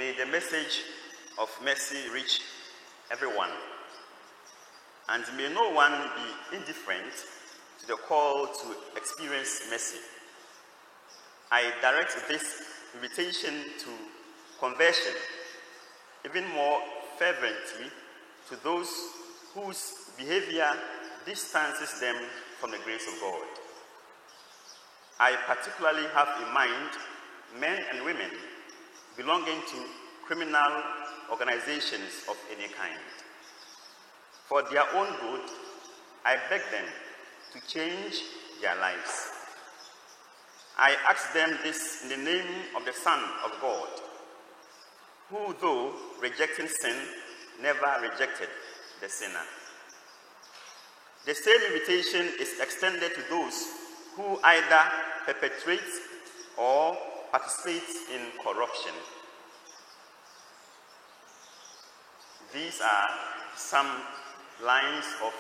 May the message of mercy reach everyone, and may no one be indifferent to the call to experience mercy. I direct this invitation to conversion even more fervently to those whose behavior distances them from the grace of God. I particularly have in mind men and women belonging to criminal organizations of any kind. For their own good, I beg them to change their lives. I ask them this in the name of the Son of God, who, though rejecting sin, never rejected the sinner. The same invitation is extended to those who either perpetrate or participate in corruption. These are some lines of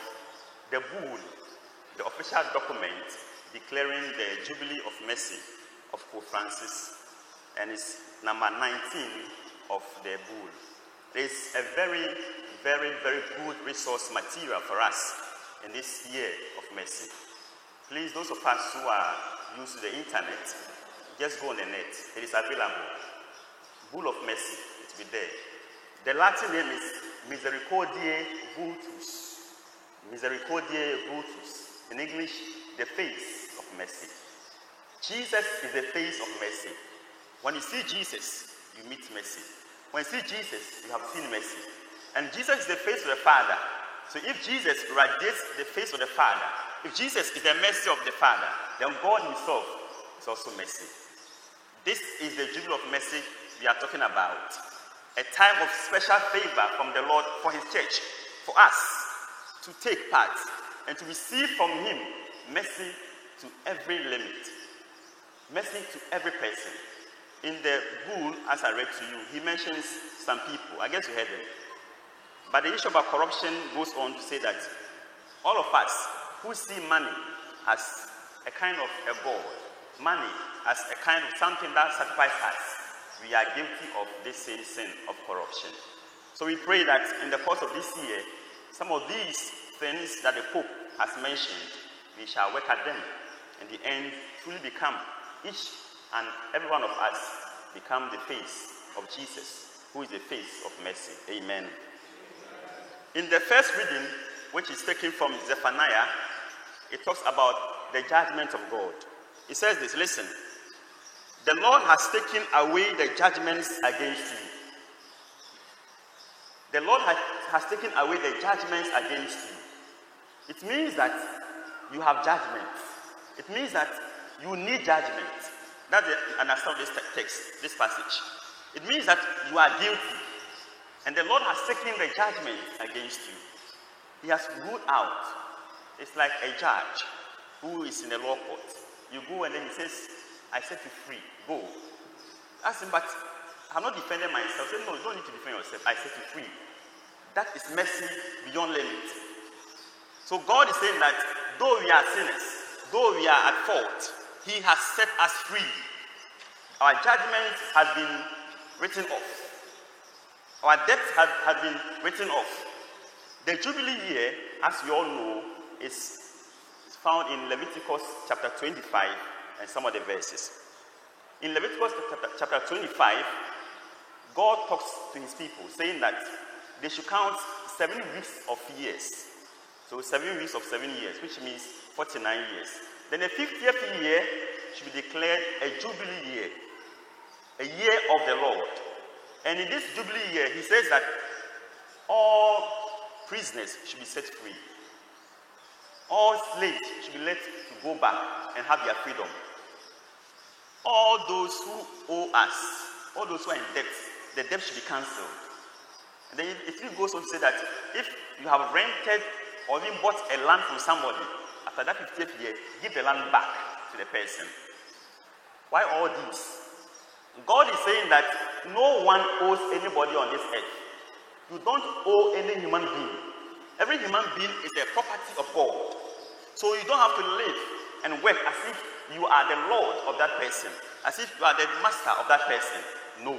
the bull, the official document declaring the Jubilee of Mercy of Pope Francis, and it's number 19 of the bull. It's a very, very, very good resource material for us in this year of mercy. Please, those of us who are used to the internet, just go on the net. It is available. Bull of Mercy, it will be there. The Latin name is Misericordiae Vultus. Misericordiae Vultus. In English, the face of mercy. Jesus is the face of mercy. When you see Jesus, you meet mercy. When you see Jesus, you have seen mercy. And Jesus is the face of the Father. So if Jesus radiates the face of the Father, if Jesus is the mercy of the Father, then God himself is also mercy. This is the Jubilee of Mercy we are talking about. A time of special favor from the Lord for his church, for us to take part and to receive from him mercy to every limit, mercy to every person. In the bull, as I read to you, he mentions some people. I guess you heard them. But the issue about corruption goes on to say that all of us who see money as a kind of a god, money as a kind of something that satisfies us, we are guilty of this same sin of corruption. So we pray that in the course of this year, some of these things that the Pope has mentioned, we shall work at them. In the end, truly become, each and every one of us, become the face of Jesus, who is the face of mercy. Amen. In the first reading, which is taken from Zephaniah, it talks about the judgment of God. It says this, listen. The Lord has taken away the judgments against you. The Lord has taken away the judgments against you. It means that you have judgment. It means that you need judgment. That's the understand this text, this passage. It means that you are guilty. And the Lord has taken the judgment against you. He has ruled out. It's like a judge who is in the law court. You go and then he says, I set you free. Go. Ask him, but I'm not defending myself. Say, no, you don't need to defend yourself. I set you free. That is mercy beyond limit. So God is saying that though we are sinners, though we are at fault, he has set us free. Our judgment has been written off. Our debts have been written off. The Jubilee year, as we all know, is found in Leviticus chapter 25 and some of the verses. In Leviticus chapter 25, God talks to his people, saying that they should count 7 weeks of years. So 7 weeks of 7 years, which means 49 years. Then the 50th year should be declared a Jubilee year, a year of the Lord. And in this Jubilee year, he says that all prisoners should be set free. All slaves should be let to go back and have their freedom. All those who owe us, all those who are in debt, the debt should be cancelled. And then it goes on to say that if you have rented or even bought a land from somebody, after that 50th year, give the land back to the person. Why all this? God is saying that no one owes anybody on this earth. You don't owe any human being. Every human being is the property of God. So you don't have to live and work as if you are the Lord of that person, as if you are the master of that person. No.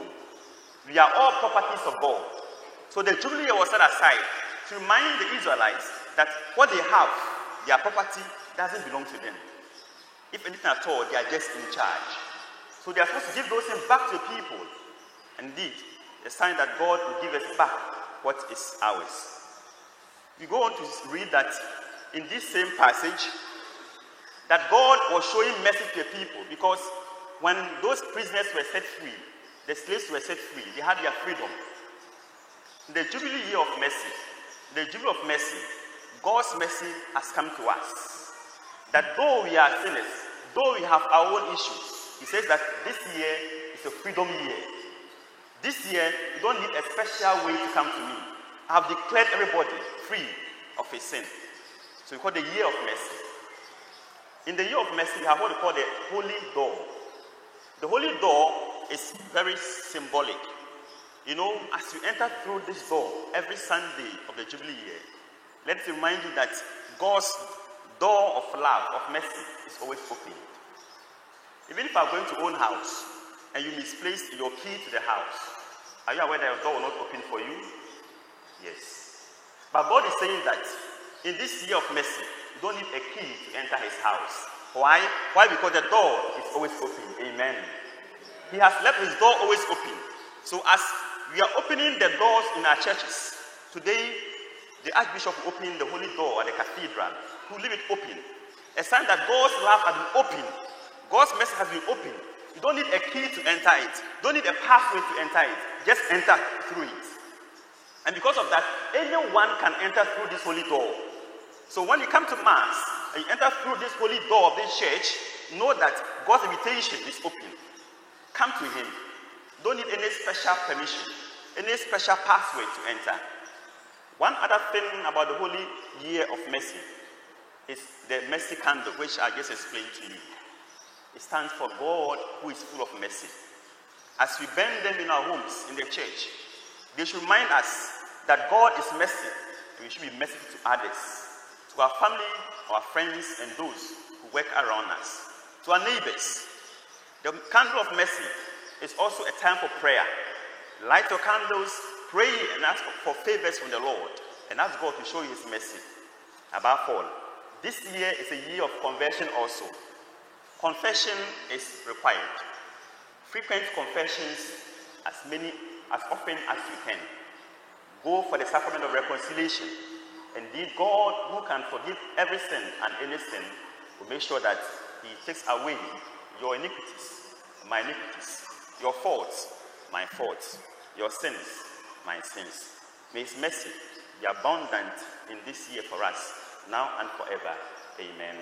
We are all properties of God. So the Jubilee year was set aside to remind the Israelites that what they have, their property, doesn't belong to them. If anything at all, they are just in charge. So they are supposed to give those things back to the people. Indeed, a sign that God will give us back what is ours. We go on to read that in this same passage, that God was showing mercy to the people, because when those prisoners were set free, the slaves were set free, they had their freedom. In the Jubilee year of mercy, God's mercy has come to us. That though we are sinners, though we have our own issues, he says that this year is a freedom year. This year, you don't need a special way to come to me. I have declared everybody free of his sin. So we call the year of mercy. In the year of mercy, we have what we call the Holy Door. The Holy Door is very symbolic. You know, as you enter through this door every Sunday of the Jubilee year, let me remind you that God's door of love, of mercy, is always open. Even if you are going to own house and you misplace your key to the house, are you aware that your door will not open for you? Yes. But God is saying that in this year of mercy, you don't need a key to enter his house. Why? Why? Because the door is always open. Amen. He has left his door always open. So as we are opening the doors in our churches, today the Archbishop will open the holy door at the cathedral. He will leave it open. A sign that God's love has been opened. God's mercy has been opened. You don't need a key to enter it. You don't need a pathway to enter it. Just enter through it. And because of that, anyone can enter through this holy door. So when you come to Mass and you enter through this holy door of this church, know that God's invitation is open. Come to him. Don't need any special permission, any special pathway to enter. One other thing about the Holy Year of Mercy is the mercy candle, which I just explained to you. It stands for God who is full of mercy. As we burn them in our homes, in the church, they should remind us that God is mercy, and we should be merciful to others, to our family, our friends, and those who work around us, to our neighbors. The candle of mercy is also a time for prayer. Light your candles, pray, and ask for favors from the Lord, and ask God to show you his mercy. Above all, this year is a year of conversion also. Confession is required. Frequent confessions as often as you can. Go for the sacrament of reconciliation. Indeed, God, who can forgive every sin and any sin, will make sure that he takes away your iniquities, my iniquities, your faults, my faults, your sins, my sins. May his mercy be abundant in this year for us, now and forever. Amen.